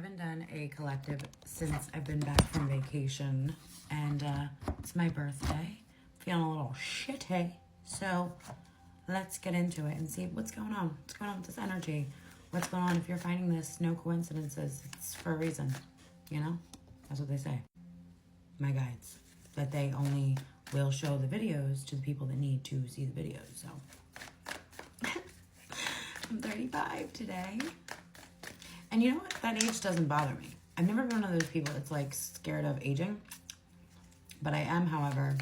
haven't done a collective since I've been back from vacation, and it's my birthday. Feeling a little shitty, so let's get into it and see what's going on. What's going on with this energy? What's going on? If you're finding this, no coincidences. It's for a reason, you know? That's what they say. My guides, that they only will show the videos to the people that need to see the videos, so. I'm 35 today. And you know what? That age doesn't bother me. I've never been one of those people that's like scared of aging. But I am, however,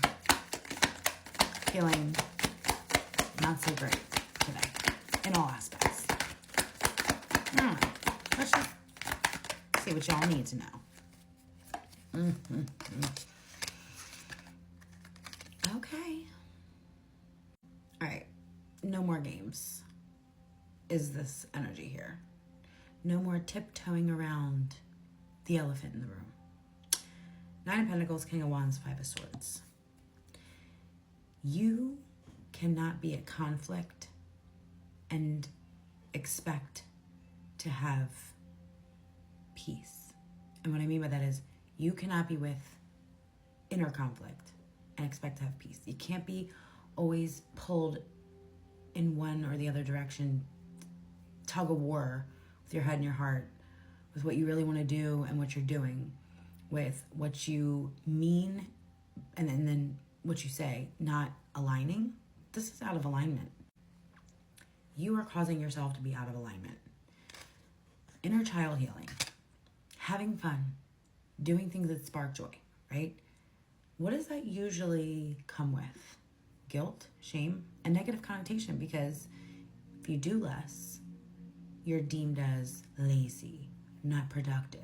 feeling not so great today in all aspects. Let's just see what y'all need to know. Okay. All right. No more games is this energy here. No more tiptoeing around the elephant in the room. Nine of Pentacles, King of Wands, Five of Swords. You cannot be at conflict and expect to have peace. And what I mean by that is you cannot be with inner conflict and expect to have peace. You can't be always pulled in one or the other direction, tug of war with your head and your heart, with what you really want to do and what you're doing, with what you mean and then what you say, not aligning. This is out of alignment. You are causing yourself to be out of alignment. Inner child healing, having fun, doing things that spark joy, right? What does that usually come with? Guilt, shame, a negative connotation, because if you do less, you're deemed as lazy, not productive,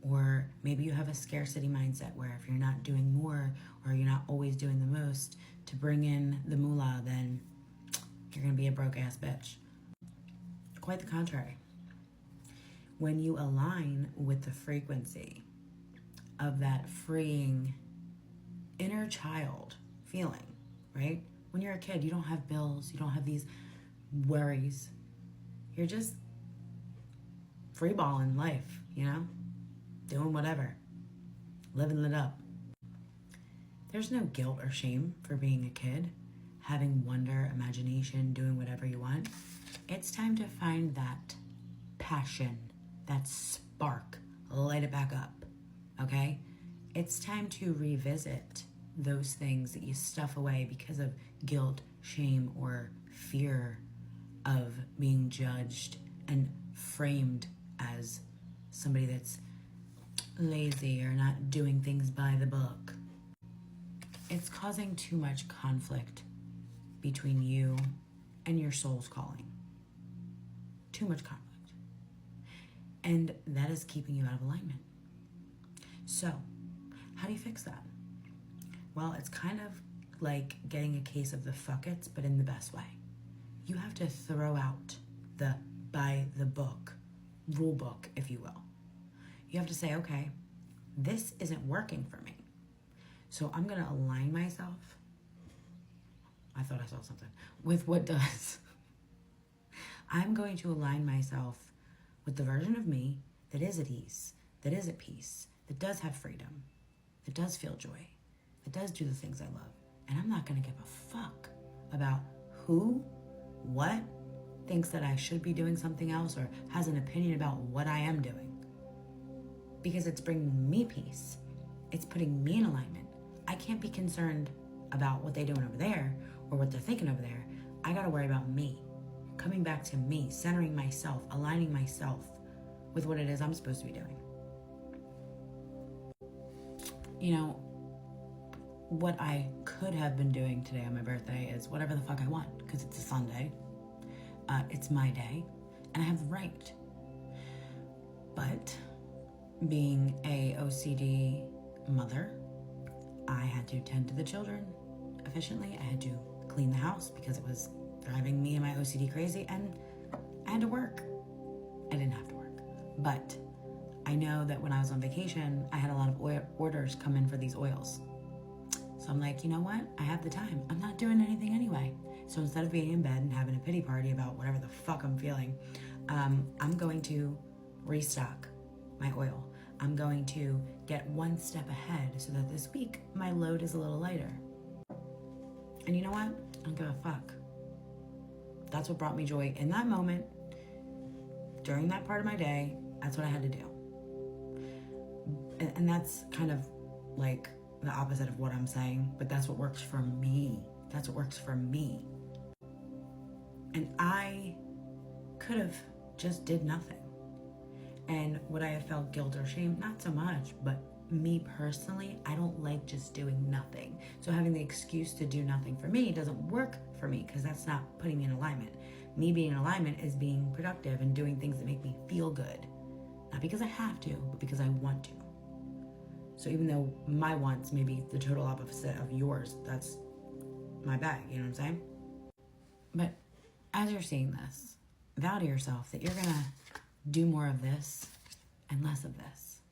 or maybe you have a scarcity mindset where if you're not doing more or you're not always doing the most to bring in the moolah, then you're going to be a broke ass bitch. Quite the contrary. When you align with the frequency of that freeing inner child feeling, right? When you're a kid, you don't have bills, you don't have these worries. You're just freeballing life, you know? Doing whatever. Living it up. There's no guilt or shame for being a kid, having wonder, imagination, doing whatever you want. It's time to find that passion, that spark, light it back up, okay? It's time to revisit those things that you stuff away because of guilt, shame, or fear of being judged and framed as somebody that's lazy or not doing things by the book. It's causing too much conflict between you and your soul's calling. Too much conflict. And that is keeping you out of alignment. So, how do you fix that? Well, it's kind of like getting a case of the fuck-its, but in the best way. You have to throw out the by the book, rule book, if you will. You have to say, okay, this isn't working for me. So I'm going to align myself. I thought I saw something. With what does. I'm going to align myself with the version of me that is at ease, that is at peace, that does have freedom, that does feel joy, that does do the things I love. And I'm not going to give a fuck about who, what, thinks that I should be doing something else or has an opinion about what I am doing. Because it's bringing me peace. It's putting me in alignment. I can't be concerned about what they're doing over there or what they're thinking over there. I got to worry about me. Coming back to me, centering myself, aligning myself with what it is I'm supposed to be doing. You know, what I could have been doing today on my birthday is whatever the fuck I want, because it's a Sunday. It's my day, and I have the right. But being a OCD mother, I had to tend to the children efficiently. I had to clean the house because it was driving me and my OCD crazy, and I had to work. I didn't have to work, but I know that when I was on vacation, I had a lot of orders come in for these oils. So I'm like, you know what? I have the time. I'm not doing anything anyway. So instead of being in bed and having a pity party about whatever the fuck I'm feeling, I'm going to restock my oil. I'm going to get one step ahead so that this week my load is a little lighter. And you know what? I don't give a fuck. That's what brought me joy in that moment, during that part of my day. That's what I had to do. And that's kind of like the opposite of what I'm saying, but that's what works for me. That's what works for me. And I could have just did nothing. And would I have felt guilt or shame? Not so much, but me personally, I don't like just doing nothing. So having the excuse to do nothing for me doesn't work for me, because that's not putting me in alignment. Me being in alignment is being productive and doing things that make me feel good. Not because I have to, but because I want to. So even though my wants may be the total opposite of yours, that's my bag, you know what I'm saying? But as you're seeing this, vow to yourself that you're gonna do more of this and less of this.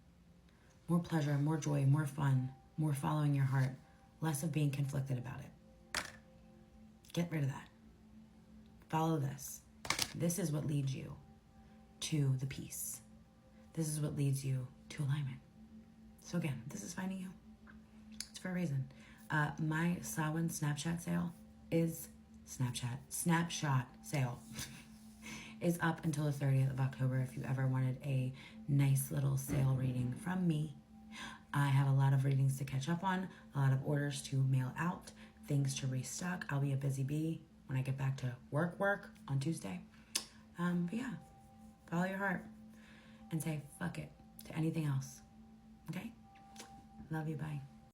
More pleasure, more joy, more fun, more following your heart, less of being conflicted about it. Get rid of that. Follow this. This is what leads you to the peace. This is what leads you to alignment. So again, this is finding you. It's for a reason. My Samhain Snapchat sale is snapshot sale is up until the 30th of October. If you ever wanted a nice little sale reading from me, I have a lot of readings to catch up on, a lot of orders to mail out, things to restock. I'll be a busy bee when I get back to work on Tuesday. But yeah, follow your heart and say fuck it to anything else. Okay? Love you, bye.